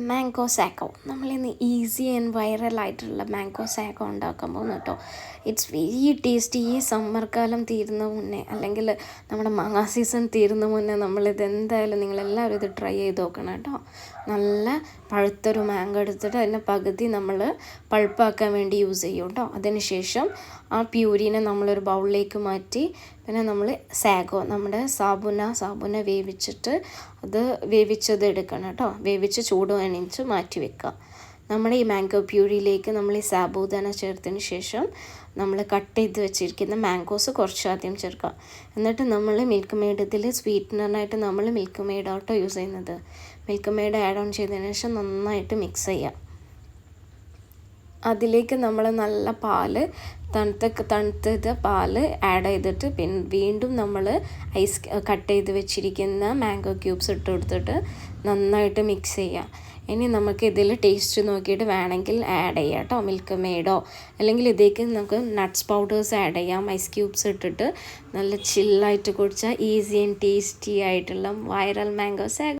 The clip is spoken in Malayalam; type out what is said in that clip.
മാംഗോ സാക്കോ നമ്മളിന്ന് ഈസി ആൻഡ് വൈറലായിട്ടുള്ള മാംഗോ സാക്കോ ഉണ്ടാക്കാൻ പോകുന്നു കേട്ടോ. It's very tasty. ഈ സമ്മർ കാലം തീരുന്ന മുന്നേ അല്ലെങ്കിൽ നമ്മുടെ മാങ്ങ സീസൺ തീരുന്ന മുന്നേ നമ്മളിത് എന്തായാലും നിങ്ങളെല്ലാവരും ഇത് ട്രൈ ചെയ്ത് നോക്കണം കേട്ടോ. നല്ല പഴുത്തൊരു മാംഗോ എടുത്തിട്ട് അതിൻ്റെ പകുതി നമ്മൾ പൾപ്പാക്കാൻ വേണ്ടി യൂസ് ചെയ്യും കേട്ടോ. അതിനുശേഷം ആ പ്യൂരിനെ നമ്മളൊരു ബൗളിലേക്ക് മാറ്റി പിന്നെ നമ്മൾ സാഗോ നമ്മുടെ സാബുന വേവിച്ചിട്ട് അത് വേവിച്ചത് എടുക്കണം കേട്ടോ. വേവിച്ച് ചൂട് എണീച്ച് മാറ്റി വെക്കുക. നമ്മുടെ ഈ മാംഗോ പ്യൂരിയിലേക്ക് നമ്മൾ ഈ സാബുദാന ചേർത്തതിന് ശേഷം നമ്മൾ കട്ട് ചെയ്ത് വെച്ചിരിക്കുന്ന മാംഗോസ് കുറച്ച് ആദ്യം ചേർക്കുക. എന്നിട്ട് നമ്മൾ മിൽക്ക് മെയ്ഡ് ഇതിൽ സ്വീറ്റ്നറിനായിട്ട് നമ്മൾ മിൽക്ക് മെയ്ഡ് ആട്ടോ യൂസ് ചെയ്യുന്നത്. മിൽക്ക് മെയ്ഡ് ആഡ് ഓൺ ചെയ്തതിന് ശേഷം നന്നായിട്ട് മിക്സ് ചെയ്യുക. അതിലേക്ക് നമ്മൾ നല്ല പാല് തണുത്തത് പാല് ആഡ് ചെയ്തിട്ട് പിന്നെ വീണ്ടും നമ്മൾ ഐസ് കട്ട് ചെയ്ത് വെച്ചിരിക്കുന്ന മാംഗോ ക്യൂബ്സ് ഇട്ട് കൊടുത്തിട്ട് നന്നായിട്ട് മിക്സ് ചെയ്യുക. ഇനി നമുക്ക് ഇതിൽ ടേസ്റ്റ് നോക്കിയിട്ട് വേണമെങ്കിൽ ആഡ് ചെയ്യാം കേട്ടോ. മിൽക്ക് മെയ്ഡോ അല്ലെങ്കിൽ ഇതിലേക്ക് നമുക്ക് നട്ട്സ് പൗഡേഴ്സ് ആഡ് ചെയ്യാം. ഐസ് ക്യൂബ്സ് ഇട്ടിട്ട് നല്ല ചില്ലായിട്ട് കുടിച്ചാൽ ഈസി ആൻഡ് ടേസ്റ്റി ആയിട്ടുള്ള വൈറൽ മാംഗോ സാഗോ.